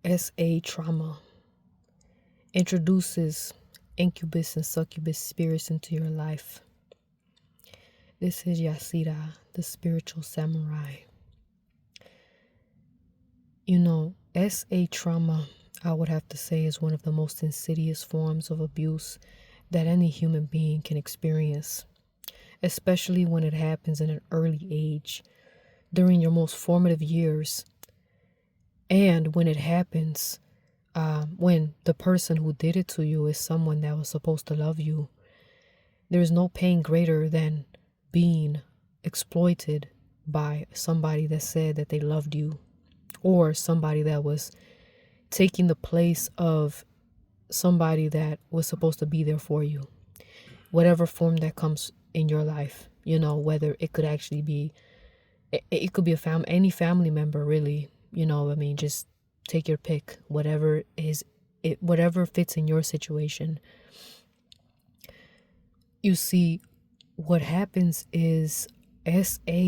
SA trauma introduces incubus and succubus spirits into your life. This is Yasira, the spiritual samurai. SA trauma, I would have to say, is one of the most insidious forms of abuse that any human being can experience, especially when it happens in an early age, during your most formative years, and when it happens when the person who did it to you is someone that was supposed to love you. There's no pain greater than being exploited by somebody that said that they loved you, or somebody that was taking the place of somebody that was supposed to be there for you, whatever form that comes in your life. Whether it could actually be, it could be any family member, really. Just take your pick, whatever fits in your situation. You see, what happens is SA,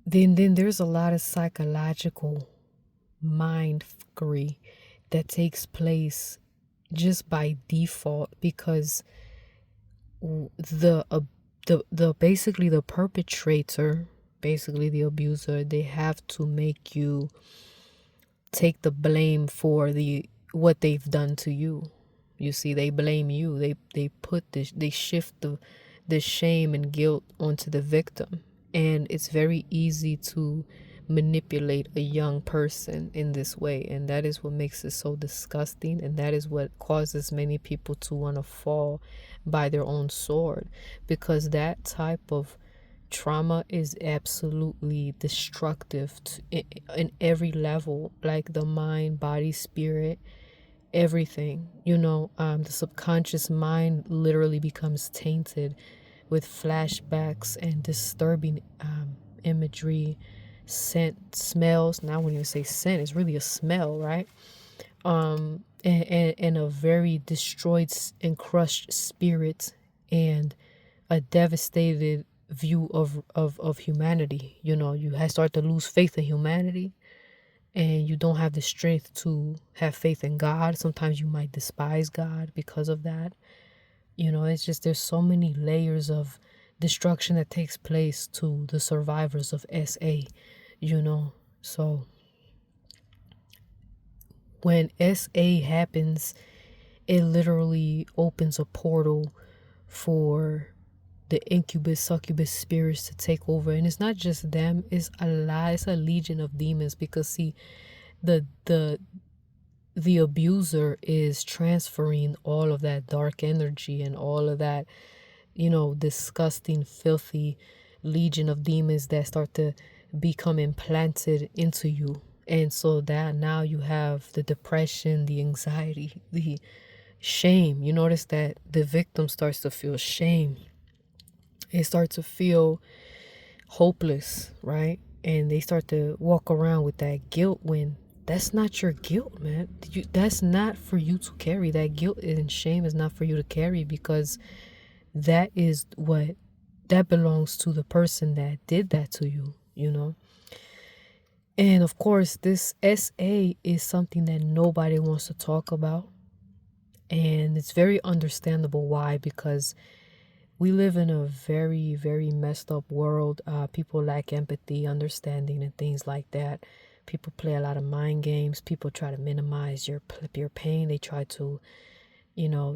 then there's a lot of psychological mind fuckery that takes place just by default, because basically the perpetrator, basically the abuser, they have to make you take the blame for what they've done to you. You see, they blame you. They shift the shame and guilt onto the victim. And it's very easy to manipulate a young person in this way. And that is what makes it so disgusting. And that is what causes many people to want to fall by their own sword. Because that type of trauma is absolutely destructive in every level, like the mind, body, spirit, everything. The subconscious mind literally becomes tainted with flashbacks and disturbing imagery, scent, smells. Now I wouldn't even say scent, it's really a smell, right? And a very destroyed and crushed spirit, and a devastated view of humanity. You start to lose faith in humanity, and you don't have the strength to have faith in God. Sometimes you might despise God because of that. It's just, there's so many layers of destruction that takes place to the survivors of SA. So when SA happens, it literally opens a portal for the incubus, succubus spirits to take over. And it's not just them, it's a legion of demons, because see, the abuser is transferring all of that dark energy and all of that, disgusting, filthy legion of demons that start to become implanted into you. And so that now you have the depression, the anxiety, the shame. You notice that the victim starts to feel shame. It starts to feel hopeless, right? And they start to walk around with that guilt, when that's not your guilt, man. That's not for you to carry. That guilt and shame is not for you to carry, because that belongs to the person that did that to you. And of course, this SA is something that nobody wants to talk about. And it's very understandable why, because we live in a very, very messed up world. People lack empathy, understanding, and things like that. People play a lot of mind games. People try to minimize your pain. They try to,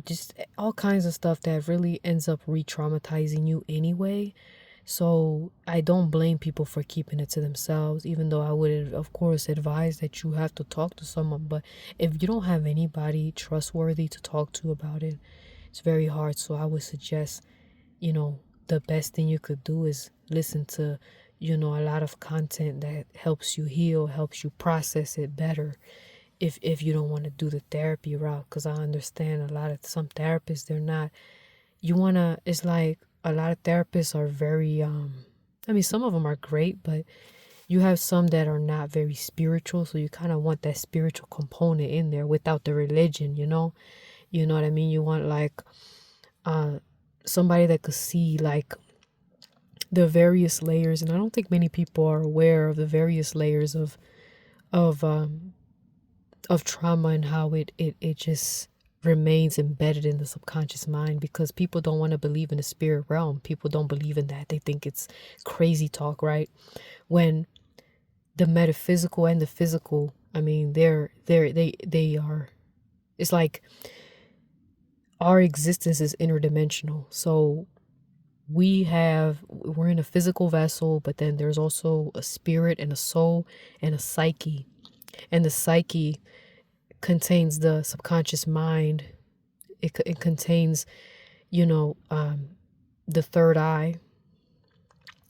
just all kinds of stuff that really ends up re-traumatizing you anyway. So I don't blame people for keeping it to themselves, even though I would, of course, advise that you have to talk to someone. But if you don't have anybody trustworthy to talk to about it, it's very hard. So I would suggest, the best thing you could do is listen to, a lot of content that helps you heal, helps you process it better. If you don't want to do the therapy route, because I understand some therapists, they're not, it's like a lot of therapists are very, some of them are great, but you have some that are not very spiritual. So you kind of want that spiritual component in there without the religion, you know what I mean? You want like, somebody that could see like the various layers. And I don't think many people are aware of the various layers of of trauma and how it just remains embedded in the subconscious mind, because people don't want to believe in the spirit realm. People don't believe in that. They think it's crazy talk, right? When the metaphysical and the physical, I mean, they are, it's like our existence is interdimensional. So we're in a physical vessel, but then there's also a spirit and a soul and a psyche. And the psyche contains the subconscious mind. It contains, the third eye,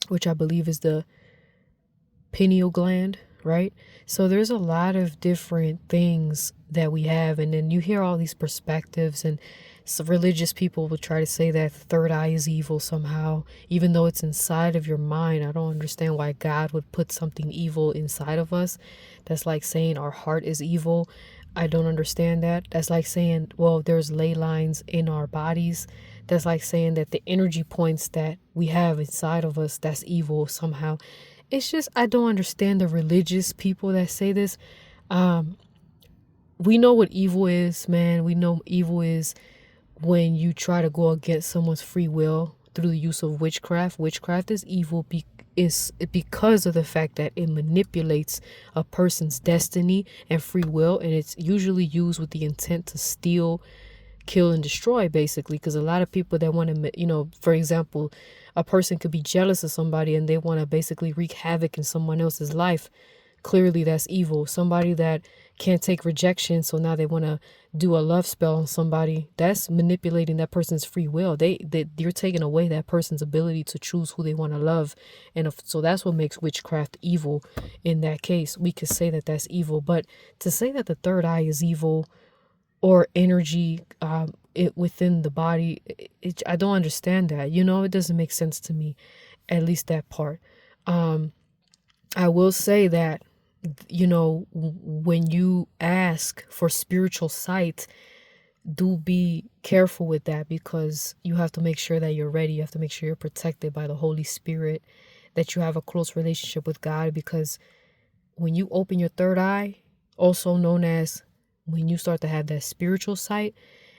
which I believe is the pineal gland, right? So there's a lot of different things that we have. And then you hear all these perspectives, and so religious people will try to say that the third eye is evil somehow, even though it's inside of your mind. I don't understand why God would put something evil inside of us. That's like saying our heart is evil. I don't understand that. That's like saying, well, there's ley lines in our bodies. That's like saying that the energy points that we have inside of us, that's evil somehow. It's just, I don't understand the religious people that say this. We know what evil is, man. We know evil is when you try to go against someone's free will through the use of witchcraft. Witchcraft is evil is because of the fact that it manipulates a person's destiny and free will, and it's usually used with the intent to steal, kill, and destroy, basically. Because a lot of people that want to, for example, a person could be jealous of somebody and they want to basically wreak havoc in someone else's life. Clearly that's evil. Somebody that can't take rejection, so now they want to do a love spell on somebody, that's manipulating that person's free will. You're taking away that person's ability to choose who they want to love. And so that's what makes witchcraft evil. In that case, we could say that that's evil. But to say that the third eye is evil, or energy within the body, I don't understand that. It doesn't make sense to me, at least that part. I will say that, when you ask for spiritual sight, do be careful with that, because you have to make sure that you're ready. You have to make sure you're protected by the Holy Spirit, that you have a close relationship with God, because when you open your third eye, also known as when you start to have that spiritual sight,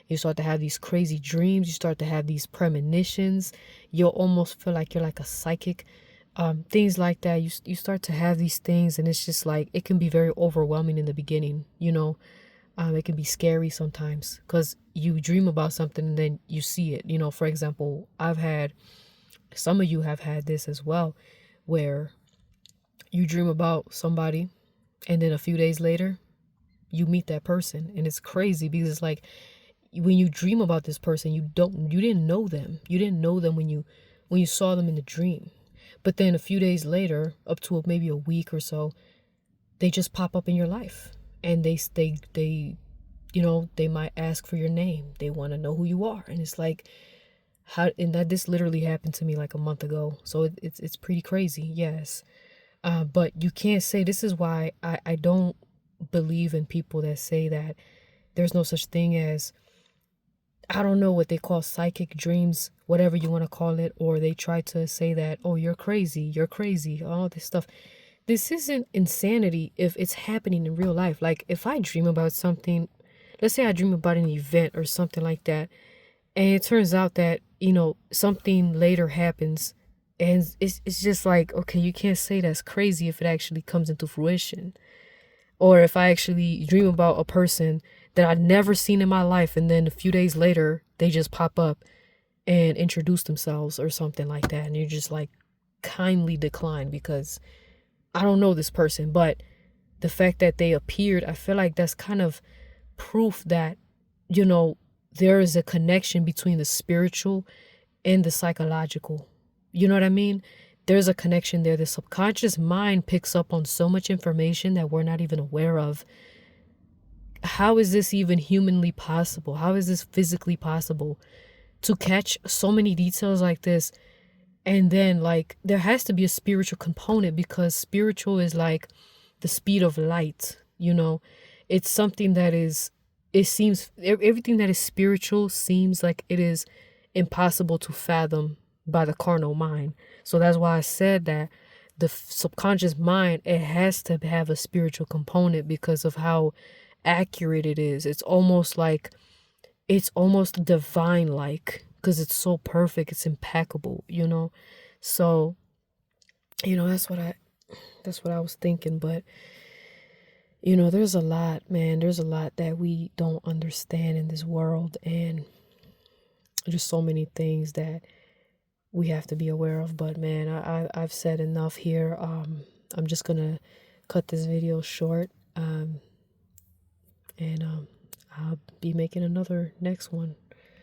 you start to have these crazy dreams, you start to have these premonitions, you'll almost feel like you're like a psychic, things like that. You start to have these things, and it's just like, it can be very overwhelming in the beginning. It can be scary sometimes, because you dream about something and then you see it. For example, some of you have had this as well, where you dream about somebody and then a few days later you meet that person. And it's crazy, because it's like, when you dream about this person, you didn't know them. You didn't know them when you saw them in the dream. But then a few days later, up to maybe a week or so, they just pop up in your life, and they might ask for your name. They want to know who you are. And it's like, this literally happened to me like a month ago. So it's pretty crazy. Yes. But you can't say, this is why I don't believe in people that say that there's no such thing as, I don't know what they call psychic dreams, whatever you want to call it, or they try to say that, oh, you're crazy, all this stuff. This isn't insanity if it's happening in real life. Like, if I dream about something, let's say I dream about an event or something like that, and it turns out that, something later happens, and it's just like, okay, you can't say that's crazy if it actually comes into fruition. Or if I actually dream about a person that I'd never seen in my life, and then a few days later, they just pop up and introduce themselves or something like that. And you're just like, kindly decline, because I don't know this person. But the fact that they appeared, I feel like that's kind of proof that, there is a connection between the spiritual and the psychological. You know what I mean? There's a connection there. The subconscious mind picks up on so much information that we're not even aware of. How is this even humanly possible? How is this physically possible to catch so many details like this? And then, like, there has to be a spiritual component, because spiritual is like the speed of light. It's something that everything that is spiritual seems like it is impossible to fathom by the carnal mind. So that's why I said that the subconscious mind, it has to have a spiritual component because of how accurate it is. It's almost divine like, because it's so perfect, it's impeccable, you know. So, you know, that's what I was thinking. But you know, there's a lot, man. There's a lot that we don't understand in this world, and just so many things that we have to be aware of. But man, I've said enough here. I'm just gonna cut this video short, and I'll be making another next one.